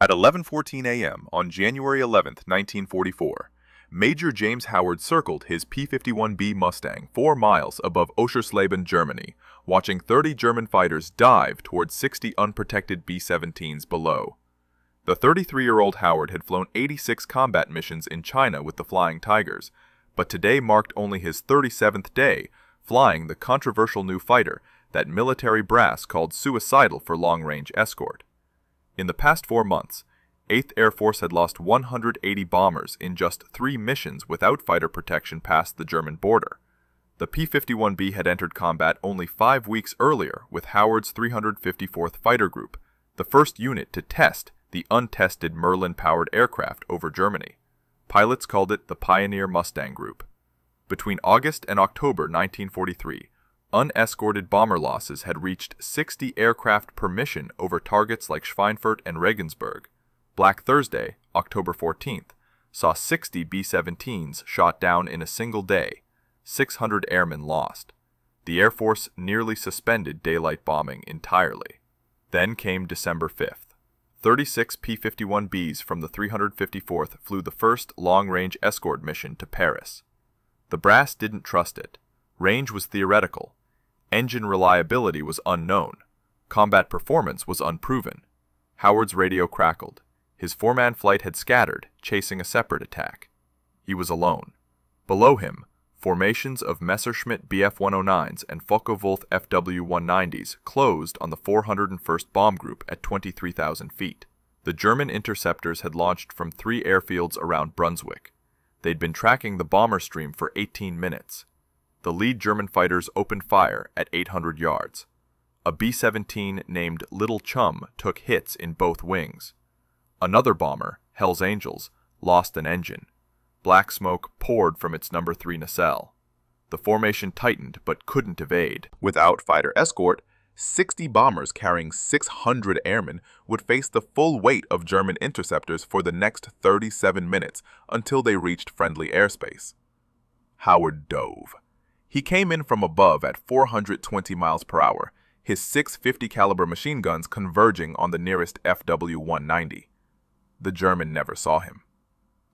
At 11:14 a.m. on January 11, 1944, Major James Howard circled his P-51B Mustang 4 miles above Oschersleben, Germany, watching 30 German fighters dive towards 60 unprotected B-17s below. The 33-year-old Howard had flown 86 combat missions in China with the Flying Tigers, but today marked only his 37th day flying the controversial new fighter that military brass called Suicidal for long-range escort. In the past 4 months, 8th Air Force had lost 180 bombers in just 3 missions without fighter protection past the German border. The P-51B had entered combat only 5 weeks earlier with Howard's 354th Fighter Group, the first unit to test the untested Merlin-powered aircraft over Germany. Pilots called it the Pioneer Mustang Group. Between August and October 1943, unescorted bomber losses had reached 60 aircraft per mission over targets like Schweinfurt and Regensburg. Black Thursday, October 14th, saw 60 B-17s shot down in a single day, 600 airmen lost. The Air Force nearly suspended daylight bombing entirely. Then came December 5th. 36 P-51Bs from the 354th flew the first long-range escort mission to Paris. The brass didn't trust it. Range was theoretical. Engine reliability was unknown. Combat performance was unproven. Howard's radio crackled. His 4-man flight had scattered, chasing a separate attack. He was alone. Below him, formations of Messerschmitt Bf-109s and Focke-Wulf Fw-190s closed on the 401st Bomb Group at 23,000 feet. The German interceptors had launched from 3 airfields around Brunswick. They'd been tracking the bomber stream for 18 minutes. The lead German fighters opened fire at 800 yards. A B-17 named Little Chum took hits in both wings. Another bomber, Hell's Angels, lost an engine. Black smoke poured from its number 3 nacelle. The formation tightened but couldn't evade. Without fighter escort, 60 bombers carrying 600 airmen would face the full weight of German interceptors for the next 37 minutes until they reached friendly airspace. Howard dove. He came in from above at 420 miles per hour, his 650 caliber machine guns converging on the nearest Fw-190. The German never saw him.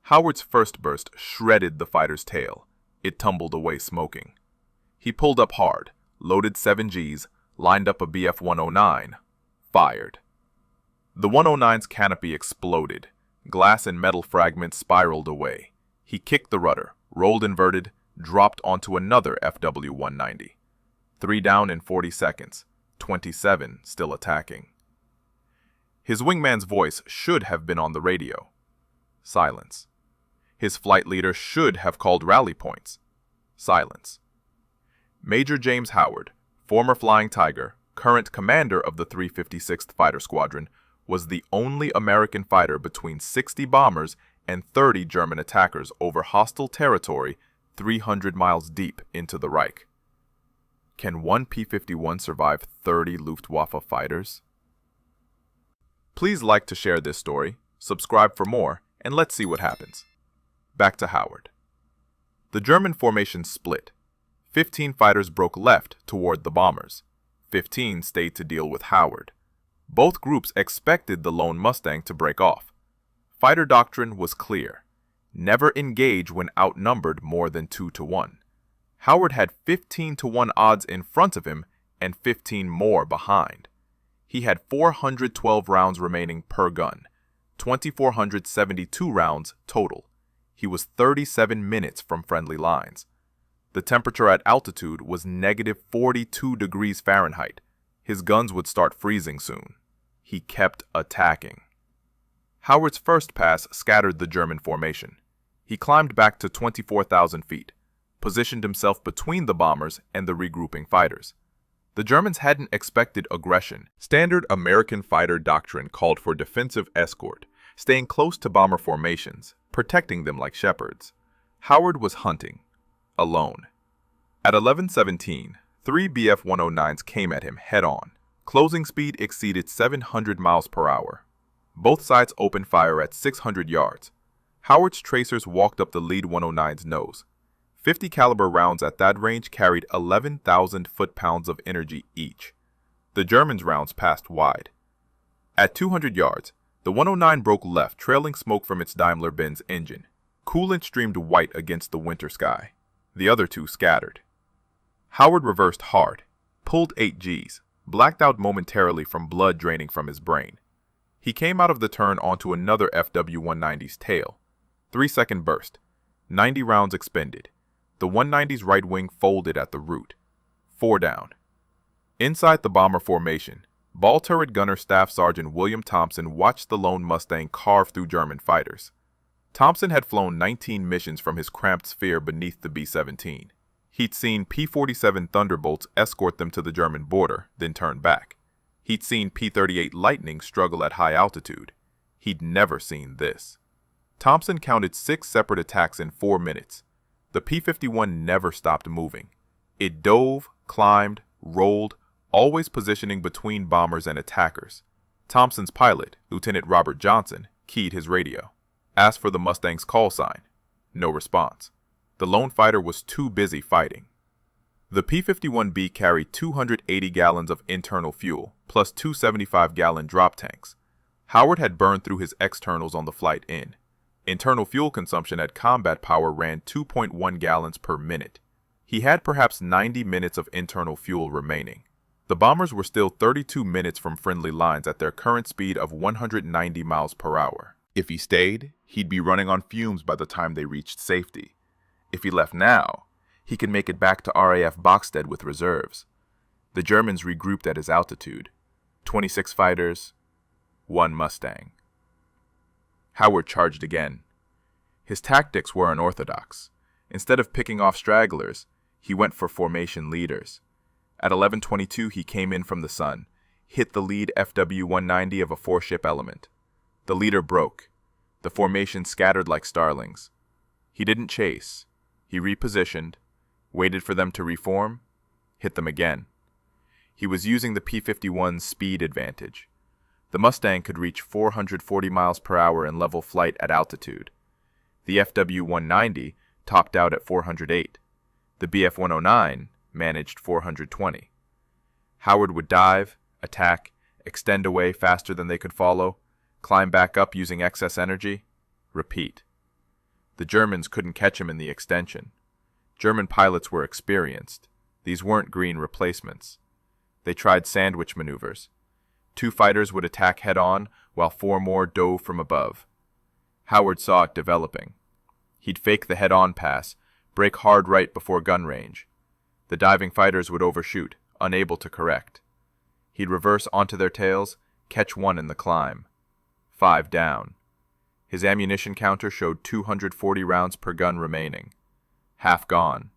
Howard's first burst shredded the fighter's tail. It tumbled away smoking. He pulled up hard, loaded 7 Gs, lined up a Bf-109, fired. The 109's canopy exploded. Glass and metal fragments spiraled away. He kicked the rudder, rolled inverted, dropped onto another Fw-190. 3 down in 40 seconds, 27 still attacking. His wingman's voice should have been on the radio. Silence. His flight leader should have called rally points. Silence. Major James Howard, former Flying Tiger, current commander of the 356th Fighter Squadron, was the only American fighter between 60 bombers and 30 German attackers over hostile territory 300 miles deep into the Reich. Can one P-51 survive 30 Luftwaffe fighters? Please like to share this story, subscribe for more, and let's see what happens. Back to Howard. The German formation split. 15 fighters broke left toward the bombers. 15 stayed to deal with Howard. Both groups expected the lone Mustang to break off. Fighter doctrine was clear. Never engage when outnumbered more than 2 to 1. Howard had 15 to 1 odds in front of him and 15 more behind. He had 412 rounds remaining per gun, 2,472 rounds total. He was 37 minutes from friendly lines. The temperature at altitude was negative 42 degrees Fahrenheit. His guns would start freezing soon. He kept attacking. Howard's first pass scattered the German formation. He climbed back to 24,000 feet, positioned himself between the bombers and the regrouping fighters. The Germans hadn't expected aggression. Standard American fighter doctrine called for defensive escort, staying close to bomber formations, protecting them like shepherds. Howard was hunting, alone. At 11:17, 3 Bf-109s came at him head-on. Closing speed exceeded 700 miles per hour. Both sides opened fire at 600 yards. Howard's tracers walked up the lead 109's nose. 50 caliber rounds at that range carried 11,000 foot-pounds of energy each. The Germans' rounds passed wide. At 200 yards, The 109 broke left, trailing smoke from its Daimler-Benz engine. Coolant streamed white against the winter sky. The other two scattered. Howard reversed hard, pulled 8 Gs, blacked out momentarily from blood draining from his brain. He came out of the turn onto another Fw-190's tail. 3-second burst. 90 rounds expended. The 190's right wing folded at the root. 4 down. Inside the bomber formation, ball turret gunner Staff Sergeant William Thompson watched the lone Mustang carve through German fighters. Thompson had flown 19 missions from his cramped sphere beneath the B-17. He'd seen P-47 Thunderbolts escort them to the German border, then turn back. He'd seen P-38 Lightning struggle at high altitude. He'd never seen this. Thompson counted 6 separate attacks in 4 minutes. The P-51 never stopped moving. It dove, climbed, rolled, always positioning between bombers and attackers. Thompson's pilot, Lieutenant Robert Johnson, keyed his radio. Asked for the Mustang's call sign. No response. The lone fighter was too busy fighting. The P-51B carried 280 gallons of internal fuel, plus 2 75-gallon drop tanks. Howard had burned through his externals on the flight in. Internal fuel consumption at combat power ran 2.1 gallons per minute. He had perhaps 90 minutes of internal fuel remaining. The bombers were still 32 minutes from friendly lines at their current speed of 190 miles per hour. If he stayed, he'd be running on fumes by the time they reached safety. If he left now, he could make it back to RAF Boxstead with reserves. The Germans regrouped at his altitude. 26 fighters, 1 Mustang. Howard charged again. His tactics were unorthodox. Instead of picking off stragglers, he went for formation leaders. At 11:22, he came in from the sun, hit the lead Fw-190 of a 4-ship element. The leader broke. The formation scattered like starlings. He didn't chase. He repositioned, waited for them to reform, hit them again. He was using the P-51's speed advantage. The Mustang could reach 440 miles per hour in level flight at altitude. The Fw-190 topped out at 408. The Bf-109 managed 420. Howard would dive, attack, extend away faster than they could follow, climb back up using excess energy, repeat. The Germans couldn't catch him in the extension. German pilots were experienced. These weren't green replacements. They tried sandwich maneuvers. 2 fighters would attack head-on, while 4 more dove from above. Howard saw it developing. He'd fake the head-on pass, brake hard right before gun range. The diving fighters would overshoot, unable to correct. He'd reverse onto their tails, catch 1 in the climb. 5 down. His ammunition counter showed 240 rounds per gun remaining. Half gone.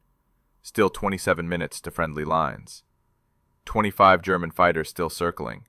Still 27 minutes to friendly lines. 25 German fighters still circling.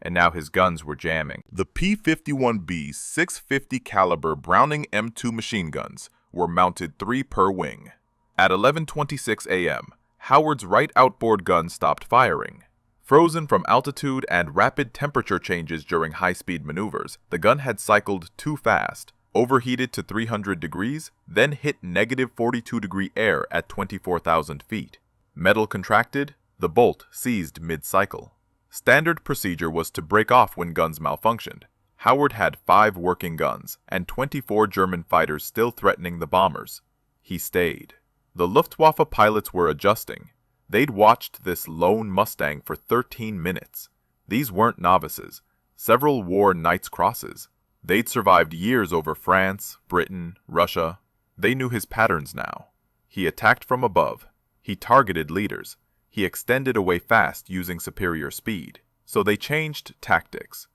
And now his guns were jamming. The P-51B 650 caliber Browning M2 machine guns were mounted 3 per wing. At 11:26 a.m., Howard's right outboard gun stopped firing. Frozen from altitude and rapid temperature changes during high-speed maneuvers, the gun had cycled too fast, overheated to 300 degrees, then hit negative 42-degree air at 24,000 feet. Metal contracted, the bolt seized mid-cycle. Standard procedure was to break off when guns malfunctioned. Howard had 5 working guns and 24 German fighters still threatening the bombers. He stayed. The Luftwaffe pilots were adjusting. They'd watched this lone Mustang for 13 minutes. These weren't novices. Several wore Knight's Crosses. They'd survived years over France, Britain, Russia. They knew his patterns now. He attacked from above. He targeted leaders. He extended away fast using superior speed. So they changed tactics.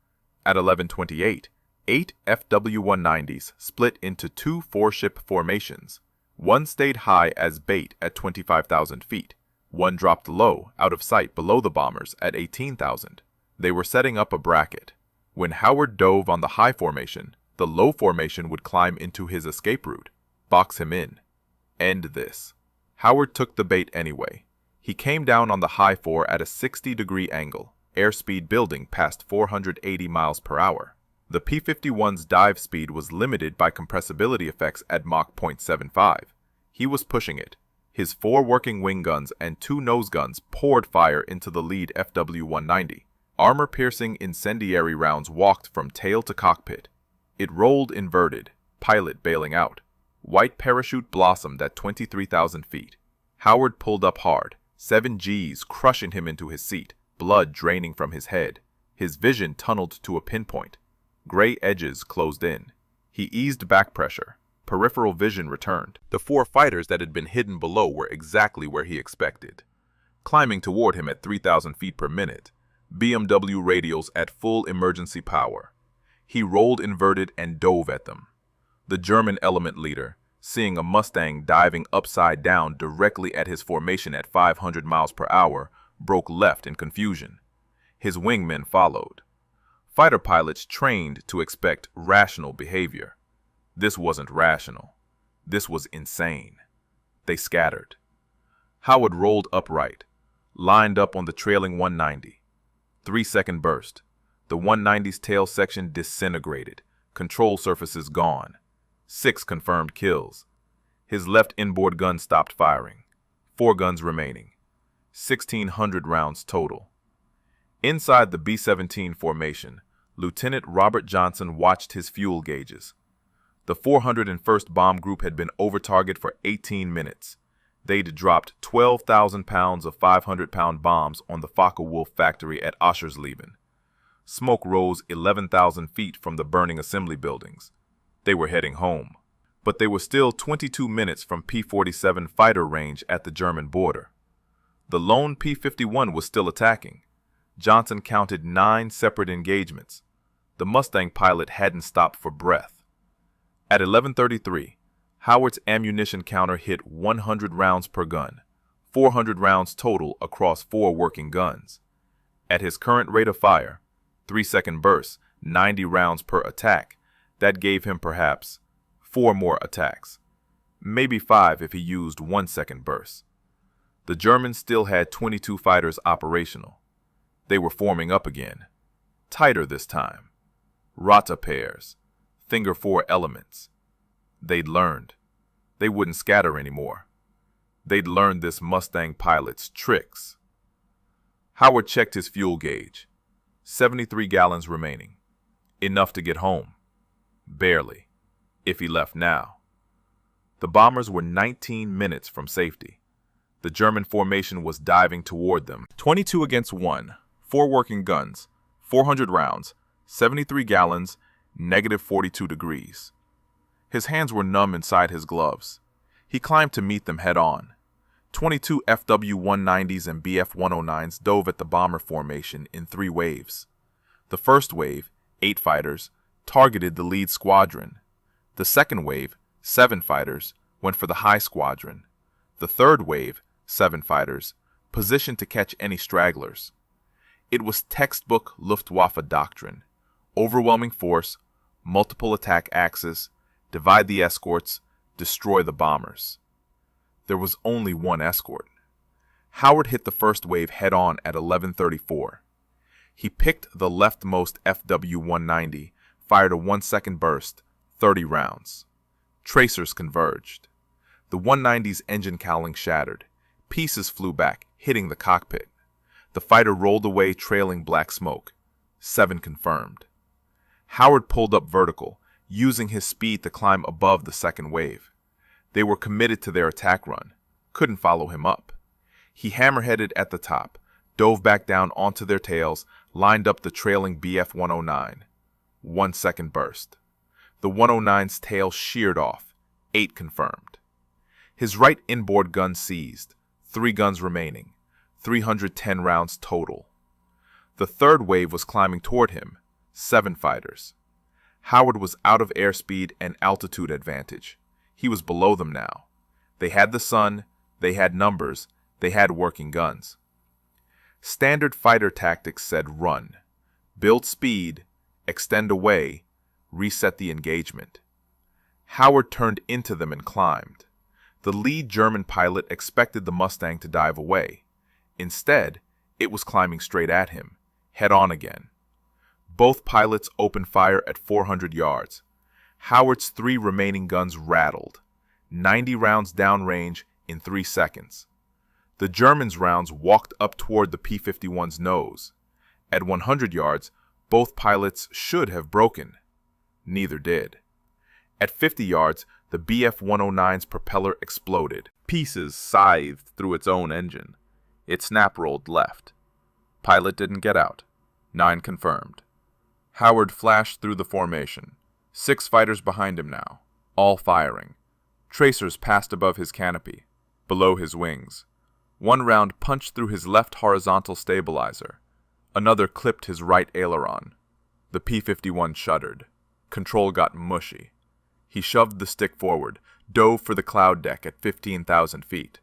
At 11:28, 8 Fw-190s split into 2 4-ship formations. 1 stayed high as bait at 25,000 feet. 1 dropped low, out of sight below the bombers at 18,000. They were setting up a bracket. When Howard dove on the high formation, the low formation would climb into his escape route, box him in. End this. Howard took the bait anyway. He came down on the high 4 at a 60-degree angle, airspeed building past 480 miles per hour. The P-51's dive speed was limited by compressibility effects at Mach 0.75. He was pushing it. His 4 working wing guns and 2 nose guns poured fire into the lead Fw-190. Armor-piercing incendiary rounds walked from tail to cockpit. It rolled inverted, pilot bailing out. White parachute blossomed at 23,000 feet. Howard pulled up hard, 7 Gs crushing him into his seat, blood draining from his head. His vision tunneled to a pinpoint. Gray edges closed in. He eased back pressure. Peripheral vision returned. The 4 fighters that had been hidden below were exactly where he expected. Climbing toward him at 3,000 feet per minute, BMW radials at full emergency power. He rolled inverted and dove at them. The German element leader, seeing a Mustang diving upside down directly at his formation at 500 miles per hour, broke left in confusion. His wingmen followed. Fighter pilots trained to expect rational behavior. This wasn't rational. This was insane. They scattered. Howard rolled upright, lined up on the trailing 190. 3-second burst. The 190's tail section disintegrated. Control surfaces gone. 6 confirmed kills. His left inboard gun stopped firing. 4 guns remaining. 1,600 rounds total. Inside the B-17 formation, Lieutenant Robert Johnson watched his fuel gauges. The 401st Bomb Group had been over target for 18 minutes. They'd dropped 12,000 pounds of 500-pound bombs on the Focke-Wulf factory at Oschersleben. Smoke rose 11,000 feet from the burning assembly buildings. They were heading home. But they were still 22 minutes from P-47 fighter range at the German border. The lone P-51 was still attacking. Johnson counted 9 separate engagements. The Mustang pilot hadn't stopped for breath. At 11:33, Howard's ammunition counter hit 100 rounds per gun, 400 rounds total across 4 working guns. At his current rate of fire, 3-second bursts, 90 rounds per attack, that gave him perhaps 4 more attacks. Maybe 5 if he used 1-second bursts. The Germans still had 22 fighters operational. They were forming up again. Tighter this time. Rata pairs. Finger 4 elements. They'd learned. They wouldn't scatter anymore. They'd learned this Mustang pilot's tricks. Howard checked his fuel gauge. 73 gallons remaining. Enough to get home. Barely. If he left now. The bombers were 19 minutes from safety. The German formation was diving toward them. 22 against 1. 4 working guns. 400 rounds. 73 gallons. Negative 42 degrees. His hands were numb inside his gloves. He climbed to meet them head-on. 22 Fw-190s and Bf-109s dove at the bomber formation in 3 waves. The first wave, 8 fighters, targeted the lead squadron. The second wave, 7 fighters, went for the high squadron. The third wave, 7 fighters, positioned to catch any stragglers. It was textbook Luftwaffe doctrine. Overwhelming force, multiple attack axes, divide the escorts, destroy the bombers. There was only one escort. Howard hit the first wave head-on at 11:34. He picked the leftmost Fw-190, fired a 1-second burst, 30 rounds. Tracers converged. The 190's engine cowling shattered. Pieces flew back, hitting the cockpit. The fighter rolled away, trailing black smoke. 7 confirmed. Howard pulled up vertical, using his speed to climb above the second wave. They were committed to their attack run. Couldn't follow him up. He hammerheaded at the top, dove back down onto their tails, lined up the trailing Bf-109. 1-second burst. The 109's tail sheared off. 8 confirmed. His right inboard gun seized. 3 guns remaining. 310 rounds total. The third wave was climbing toward him. 7 fighters. Howard was out of airspeed and altitude advantage. He was below them now. They had the sun, they had numbers, they had working guns. Standard fighter tactics said run, build speed, extend away, reset the engagement. Howard turned into them and climbed. The lead German pilot expected the Mustang to dive away. Instead, it was climbing straight at him, head on again. Both pilots opened fire at 400 yards. Howard's 3 remaining guns rattled. 90 rounds downrange in 3 seconds. The Germans' rounds walked up toward the P-51's nose. At 100 yards, both pilots should have broken. Neither did. At 50 yards, the Bf-109's propeller exploded. Pieces scythed through its own engine. It snap-rolled left. Pilot didn't get out. 9 confirmed. Howard flashed through the formation. 6 fighters behind him now, all firing. Tracers passed above his canopy, below his wings. One round punched through his left horizontal stabilizer. Another clipped his right aileron. The P-51 shuddered. Control got mushy. He shoved the stick forward, dove for the cloud deck at 15,000 feet.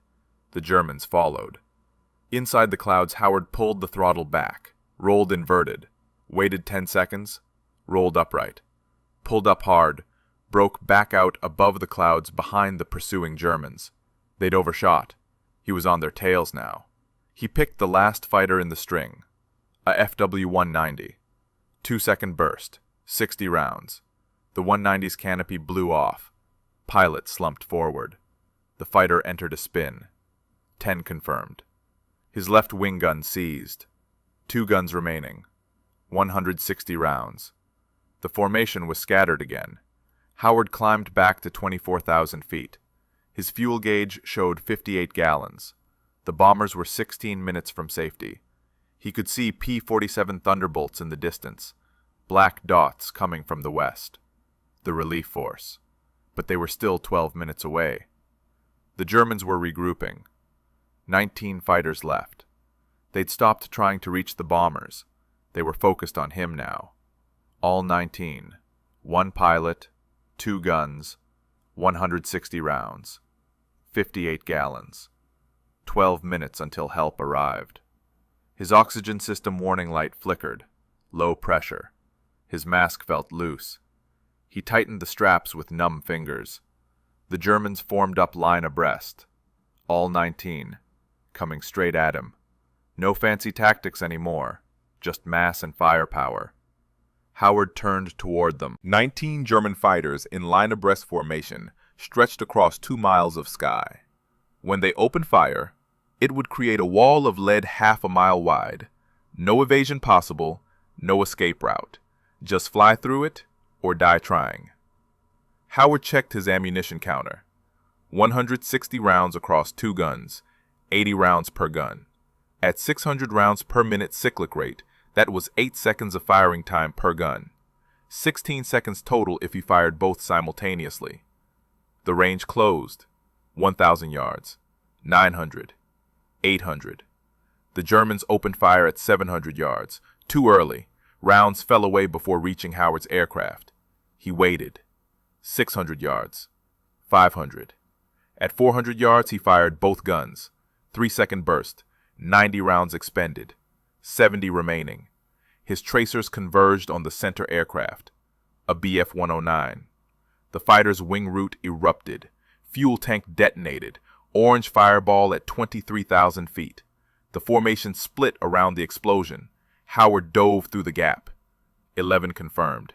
The Germans followed. Inside the clouds, Howard pulled the throttle back, rolled inverted, waited 10 seconds, rolled upright, pulled up hard, broke back out above the clouds behind the pursuing Germans. They'd overshot. He was on their tails now. He picked the last fighter in the string, a Fw-190. 2-second burst, 60 rounds. The 190's canopy blew off. Pilot slumped forward. The fighter entered a spin. 10 confirmed. His left wing gun seized. 2 guns remaining. 160 rounds. The formation was scattered again. Howard climbed back to 24,000 feet. His fuel gauge showed 58 gallons. The bombers were 16 minutes from safety. He could see P-47 Thunderbolts in the distance, black dots coming from the west. The relief force. But they were still 12 minutes away. The Germans were regrouping. 19 fighters left. They'd stopped trying to reach the bombers. They were focused on him now. All 19. 1 pilot, 2 guns, 160 rounds, 58 gallons. 12 minutes until help arrived. His oxygen system warning light flickered. Low pressure. His mask felt loose. He tightened the straps with numb fingers. The Germans formed up line abreast. All 19. Coming straight at him. No fancy tactics anymore. Just mass and firepower. Howard turned toward them. 19 German fighters in line abreast formation stretched across 2 miles of sky. When they opened fire, it would create a wall of lead half a mile wide. No evasion possible, no escape route. Just fly through it or die trying. Howard checked his ammunition counter. 160 rounds across 2 guns, 80 rounds per gun. At 600 rounds per minute cyclic rate, that was 8 seconds of firing time per gun. 16 seconds total if he fired both simultaneously. The range closed. 1,000 yards. 900. 800. The Germans opened fire at 700 yards. Too early. Rounds fell away before reaching Howard's aircraft. He waited. 600 yards. 500. At 400 yards, he fired both guns. 3-second burst. 90 rounds expended. 70 remaining. His tracers converged on the center aircraft, a Bf-109. The fighter's wing root erupted. Fuel tank detonated. Orange fireball at 23,000 feet. The formation split around the explosion. Howard dove through the gap. 11 confirmed.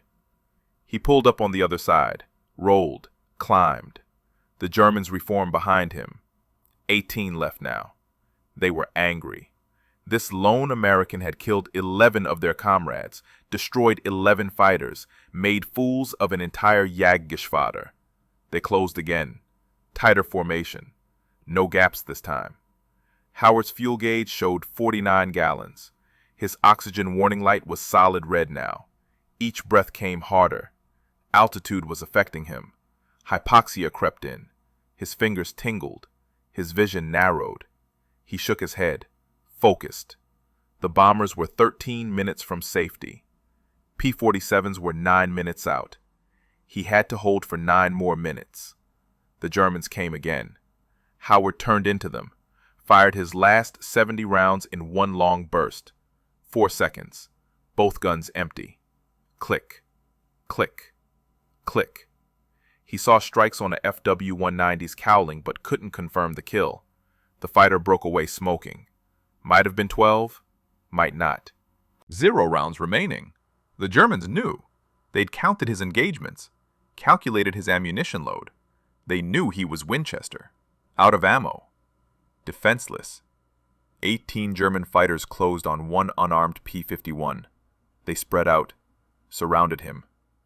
He pulled up on the other side, rolled, climbed. The Germans reformed behind him. 18 left now. They were angry. This lone American had killed 11 of their comrades, destroyed 11 fighters, made fools of an entire Jagdgeschwader. They closed again. Tighter formation. No gaps this time. Howard's fuel gauge showed 49 gallons. His oxygen warning light was solid red now. Each breath came harder. Altitude was affecting him. Hypoxia crept in. His fingers tingled. His vision narrowed. He shook his head. Focused. The bombers were 13 minutes from safety. P-47s were 9 minutes out. He had to hold for 9 more minutes. The Germans came again. Howard turned into them, fired his last 70 rounds in one long burst. 4 seconds. Both guns empty. Click. Click. Click. He saw strikes on a Fw-190's cowling but couldn't confirm the kill. The fighter broke away smoking. Might have been 12, might not. 0 rounds remaining. The Germans knew. They'd counted his engagements, calculated his ammunition load. They knew he was Winchester, out of ammo, defenseless. 18 German fighters closed on one unarmed P-51. They spread out, surrounded him.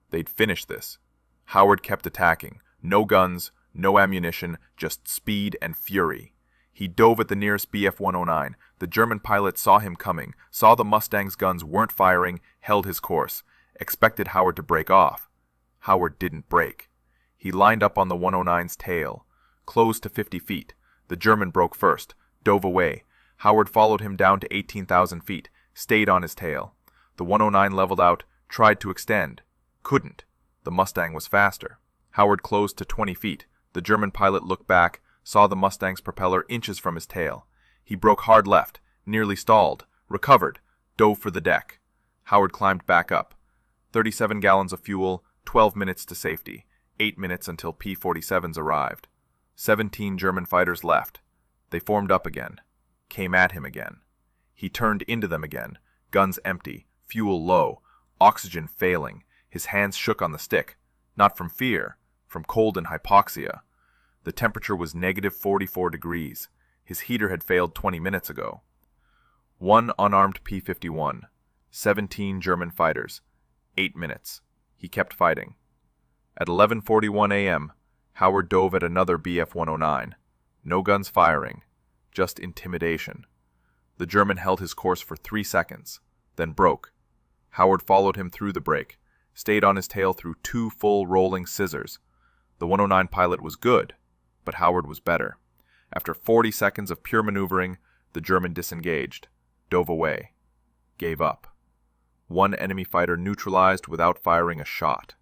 They'd finish this. Howard kept attacking. No guns, no ammunition, just speed and fury. He dove at the nearest Bf-109. The German pilot saw him coming, saw the Mustang's guns weren't firing, held his course, expected Howard to break off. Howard didn't break. He lined up on the 109's tail, closed to 50 feet. The German broke first, dove away. Howard followed him down to 18,000 feet, stayed on his tail. The 109 leveled out, tried to extend. Couldn't. The Mustang was faster. Howard closed to 20 feet. The German pilot looked back, saw the Mustang's propeller inches from his tail. He broke hard left, nearly stalled, recovered, dove for the deck. Howard climbed back up. 37 gallons of fuel, 12 minutes to safety, 8 minutes until P-47s arrived. 17 German fighters left. They formed up again, came at him again. He turned into them again, guns empty, fuel low, oxygen failing. His hands shook on the stick, not from fear, from cold and hypoxia. The temperature was negative 44 degrees. His heater had failed 20 minutes ago. One unarmed P-51, 17 German fighters, 8 minutes. He kept fighting. At 11:41 a.m., Howard dove at another Bf-109. No guns firing, just intimidation. The German held his course for 3 seconds, then broke. Howard followed him through the break, stayed on his tail through 2 full rolling scissors. The 109 pilot was good, but Howard was better. After 40 seconds of pure maneuvering, the German disengaged, dove away, gave up. One enemy fighter neutralized without firing a shot.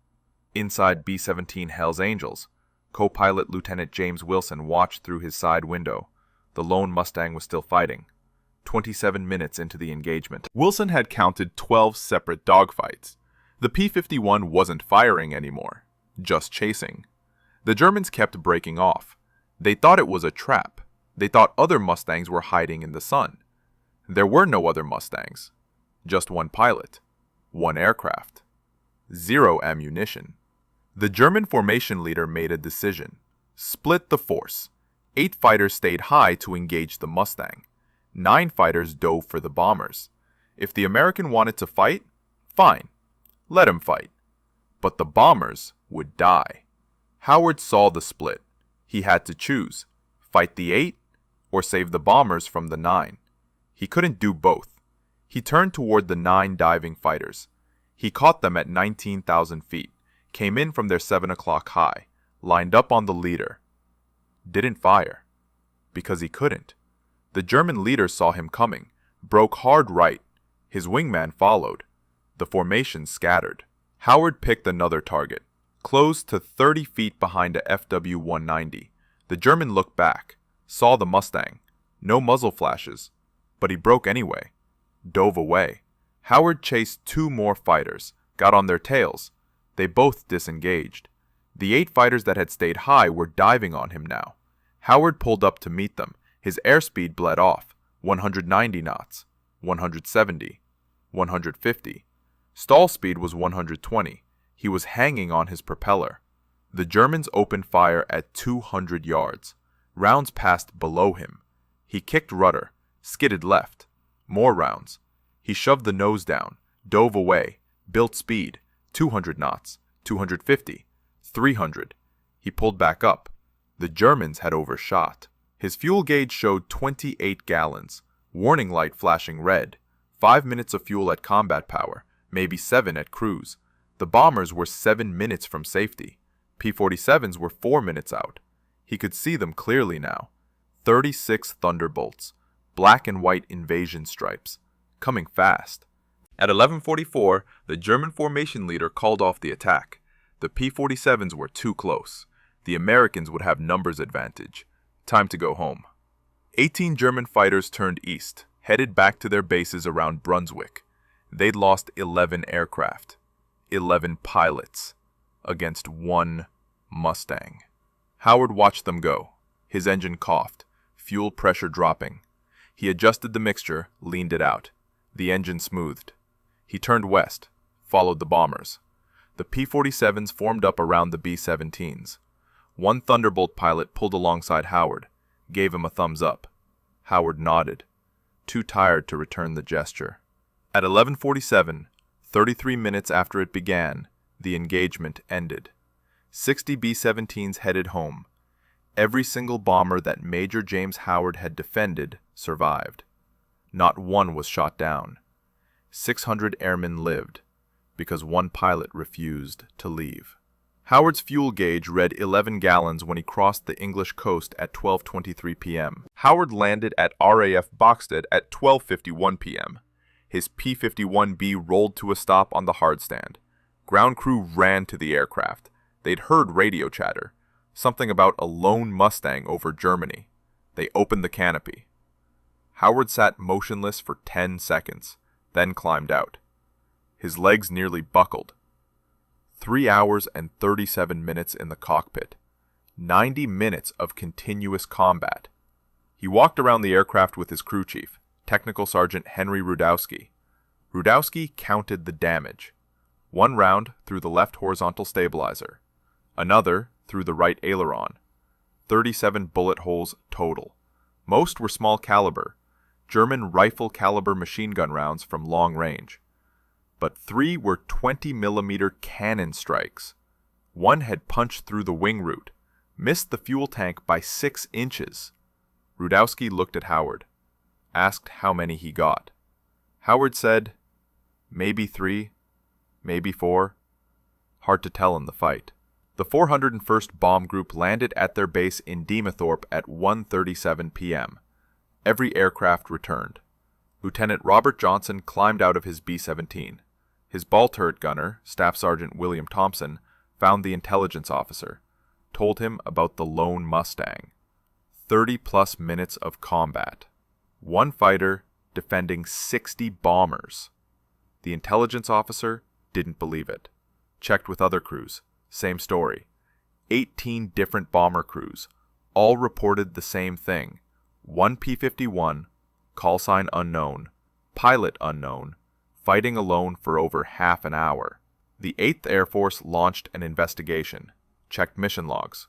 Inside B-17 Hell's Angels, co-pilot Lieutenant James Wilson watched through his side window. The lone Mustang was still fighting. 27 minutes into the engagement, Wilson had counted 12 separate dogfights. The P-51 wasn't firing anymore, just chasing. The Germans kept breaking off. They thought it was a trap. They thought other Mustangs were hiding in the sun. There were no other Mustangs. Just one pilot. One aircraft. 0 ammunition. The German formation leader made a decision. Split the force. 8 fighters stayed high to engage the Mustang. 9 fighters dove for the bombers. If the American wanted to fight, fine. Let him fight. But the bombers would die. Howard saw the split. He had to choose, fight the 8 or save the bombers from the 9. He couldn't do both. He turned toward the 9 diving fighters. He caught them at 19,000 feet, came in from their 7 o'clock high, lined up on the leader. Didn't fire, because he couldn't. The German leader saw him coming, broke hard right. His wingman followed. The formation scattered. Howard picked another target, closed to 30 feet behind a Fw-190. The German looked back, saw the Mustang. No muzzle flashes, but he broke anyway. Dove away. Howard chased 2 more fighters, got on their tails. They both disengaged. The 8 fighters that had stayed high were diving on him now. Howard pulled up to meet them. His airspeed bled off. 190 knots, 170, 150. Stall speed was 120. He was hanging on his propeller. The Germans opened fire at 200 yards. Rounds passed below him. He kicked rudder, skidded left. More rounds. He shoved the nose down, dove away, built speed, 200 knots, 250, 300. He pulled back up. The Germans had overshot. His fuel gauge showed 28 gallons, warning light flashing red, 5 minutes of fuel at combat power, maybe 7 at cruise. The bombers were 7 minutes from safety. P-47s were 4 minutes out. He could see them clearly now. 36 Thunderbolts, black and white invasion stripes, coming fast. At 11:44, the German formation leader called off the attack. The P-47s were too close. The Americans would have numbers advantage. Time to go home. 18 German fighters turned east, headed back to their bases around Brunswick. They'd lost 11 aircraft, 11 pilots, against 1 Mustang. Howard watched them go. His engine coughed, fuel pressure dropping. He adjusted the mixture, leaned it out. The engine smoothed. He turned west, followed the bombers. The P-47s formed up around the B-17s. One Thunderbolt pilot pulled alongside Howard, gave him a thumbs up. Howard nodded. too tired to return the gesture. At 11:47, 33 minutes after it began, the engagement ended. 60 B-17s headed home. Every single bomber that Major James Howard had defended survived. Not one was shot down. 600 airmen lived, because one pilot refused to leave. Howard's fuel gauge read 11 gallons when he crossed the English coast at 12:23 p.m. Howard landed at RAF Boxted at 12:51 p.m. His P-51B rolled to a stop on the hardstand. Ground crew ran to the aircraft. They'd heard radio chatter, something about a lone Mustang over Germany. They opened the canopy. Howard sat motionless for 10 seconds, then climbed out. His legs nearly buckled. 3 hours and 37 minutes in the cockpit. 90 minutes of continuous combat. He walked around the aircraft with his crew chief, Technical Sergeant Henry Rudowski. Rudowski counted the damage. 1 round through the left horizontal stabilizer. Another through the right aileron. 37 bullet holes total. Most were small caliber, German rifle caliber machine gun rounds from long range. But 3 were 20mm cannon strikes. 1 had punched through the wing root, missed the fuel tank by 6 inches. Rudowski looked at Howard, asked how many he got. Howard said, maybe 3, maybe 4. Hard to tell in the fight. The 401st Bomb Group landed at their base in Deemathorpe at 1:37 p.m. Every aircraft returned. Lieutenant Robert Johnson climbed out of his B-17. His ball turret gunner, Staff Sergeant William Thompson, found the intelligence officer, told him about the lone Mustang. 30-plus minutes of combat. 1 fighter defending 60 bombers. The intelligence officer didn't believe it. Checked with other crews. Same story. 18 different bomber crews. All reported the same thing. 1 P-51, call sign unknown, pilot unknown, fighting alone for over half an hour. The 8th Air Force launched an investigation, checked mission logs.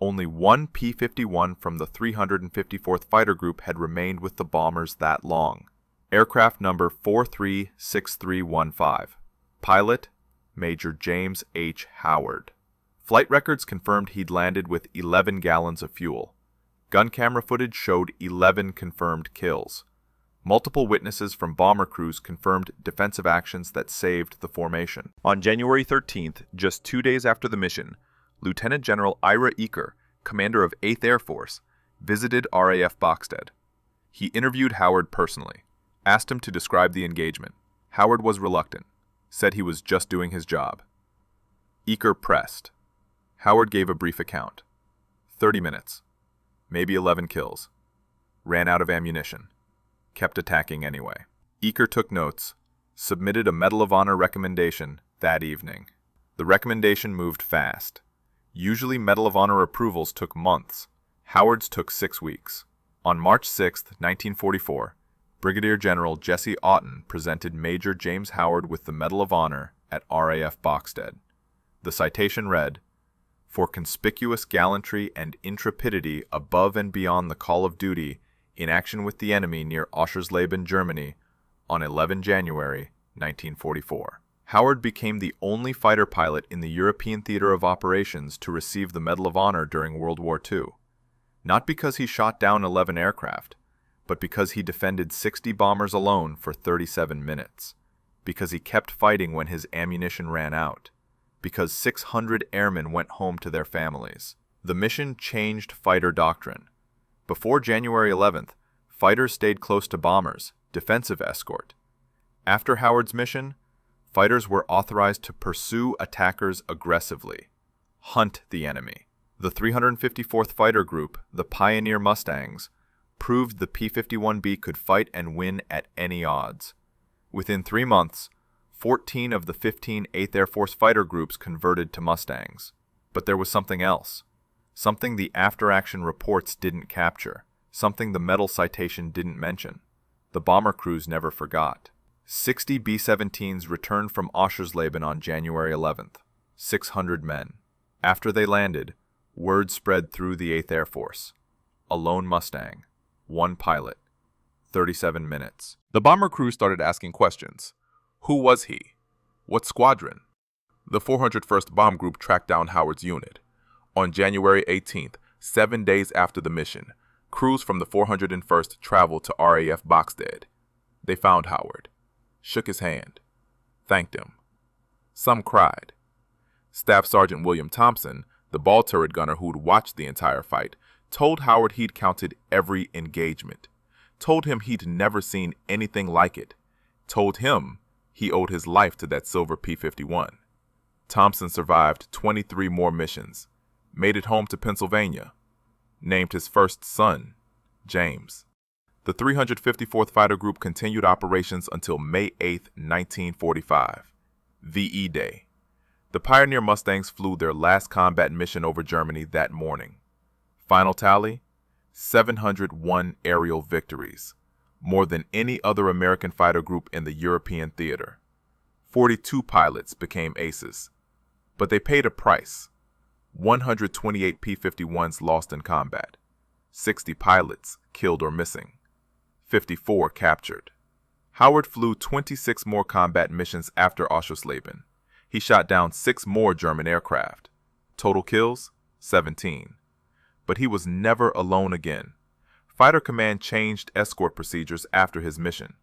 Only 1 P-51 from the 354th Fighter Group had remained with the bombers that long. Aircraft number 436315. Pilot, Major James H. Howard. Flight records confirmed he'd landed with 11 gallons of fuel. Gun camera footage showed 11 confirmed kills. Multiple witnesses from bomber crews confirmed defensive actions that saved the formation. On January 13th, just 2 days after the mission, Lieutenant General Ira Eaker, commander of 8th Air Force, visited RAF Boxted. He interviewed Howard personally, asked him to describe the engagement. Howard was reluctant, said he was just doing his job. Eaker pressed. Howard gave a brief account. 30 minutes. Maybe 11 kills. Ran out of ammunition. Kept attacking anyway. Eaker took notes, submitted a Medal of Honor recommendation that evening. The recommendation moved fast. Usually Medal of Honor approvals took months. Howard's took 6 weeks. On March 6, 1944, Brigadier General Jesse Otten presented Major James Howard with the Medal of Honor at RAF Boxted. The citation read, "For conspicuous gallantry and intrepidity above and beyond the call of duty in action with the enemy near Oschersleben, Germany, on 11 January 1944. Howard became the only fighter pilot in the European theater of operations to receive the Medal of Honor during World War II. Not because he shot down 11 aircraft, but because he defended 60 bombers alone for 37 minutes. Because he kept fighting when his ammunition ran out. Because 600 airmen went home to their families. The mission changed fighter doctrine. Before January 11th, fighters stayed close to bombers, defensive escort. After Howard's mission, fighters were authorized to pursue attackers aggressively, hunt the enemy. The 354th Fighter Group, the Pioneer Mustangs, proved the P-51B could fight and win at any odds. Within 3 months, 14 of the 15 8th Air Force fighter groups converted to Mustangs. But there was something else. Something the after-action reports didn't capture. Something the medal citation didn't mention. The bomber crews never forgot. 60 B-17s returned from Oschersleben on January 11th. 600 men. After they landed, word spread through the 8th Air Force. A lone Mustang. 1 pilot. 37 minutes. The bomber crew started asking questions. Who was he? What squadron? The 401st Bomb Group tracked down Howard's unit. On January 18th, 7 days after the mission, crews from the 401st traveled to RAF Boxstead. They found Howard, shook his hand, thanked him. Some cried. Staff Sergeant William Thompson, the ball turret gunner who'd watched the entire fight, told Howard he'd counted every engagement, told him he'd never seen anything like it, told him he owed his life to that silver P-51. Thompson survived 23 more missions, made it home to Pennsylvania, named his first son, James. The 354th Fighter Group continued operations until May 8, 1945, VE Day. The Pioneer Mustangs flew their last combat mission over Germany that morning. Final tally, 701 aerial victories, more than any other American fighter group in the European theater. 42 pilots became aces, but they paid a price. 128 P-51s lost in combat, 60 pilots killed or missing, 54 captured. Howard flew 26 more combat missions after Oschersleben. He shot down 6 more German aircraft. Total kills, 17. But he was never alone again. Fighter Command changed escort procedures after his mission.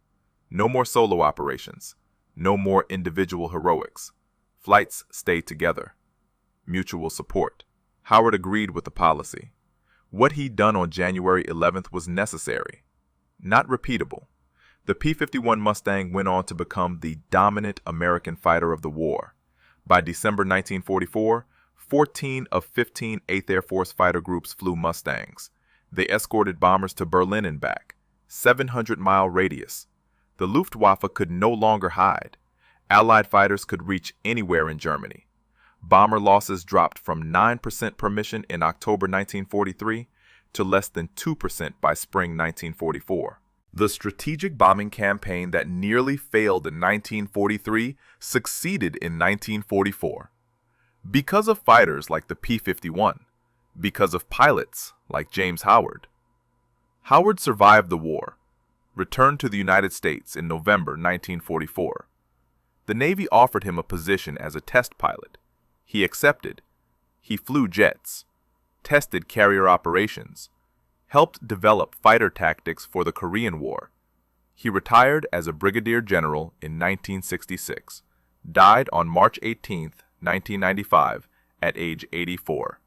No more solo operations. No more individual heroics. Flights stayed together. Mutual support. Howard agreed with the policy. What he'd done on January 11th was necessary, not repeatable. The P-51 Mustang went on to become the dominant American fighter of the war. By December 1944, 14 of 15 8th Air Force fighter groups flew Mustangs. They escorted bombers to Berlin and back, 700-mile radius. The Luftwaffe could no longer hide. Allied fighters could reach anywhere in Germany. Bomber losses dropped from 9% per mission in October 1943 to less than 2% by spring 1944. The strategic bombing campaign that nearly failed in 1943 succeeded in 1944. Because of fighters like the P-51, because of pilots like James Howard. Howard survived the war, returned to the United States in November 1944. The Navy offered him a position as a test pilot. He accepted. He flew jets, tested carrier operations, helped develop fighter tactics for the Korean War. He retired as a brigadier general in 1966, died on March 18, 1995, at age 84.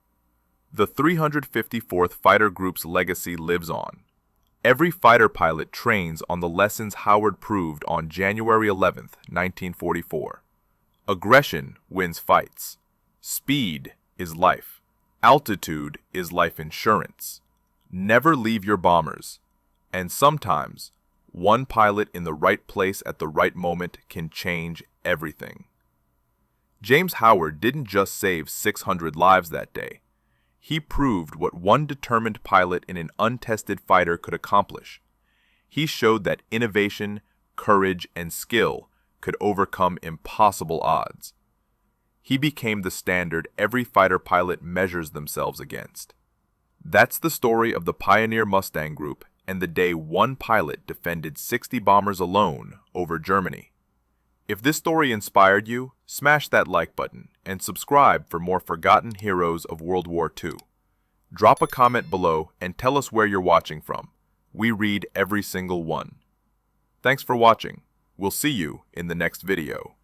The 354th Fighter Group's legacy lives on. Every fighter pilot trains on the lessons Howard proved on January 11, 1944. Aggression wins fights. Speed is life. Altitude is life insurance. Never leave your bombers. And sometimes, one pilot in the right place at the right moment can change everything. James Howard didn't just save 600 lives that day. He proved what one determined pilot in an untested fighter could accomplish. He showed that innovation, courage, and skill could overcome impossible odds. He became the standard every fighter pilot measures themselves against. That's the story of the Pioneer Mustang Group and the day one pilot defended 60 bombers alone over Germany. If this story inspired you, smash that like button and subscribe for more forgotten heroes of World War II. Drop a comment below and tell us where you're watching from. We read every single one. Thanks for watching. We'll see you in the next video.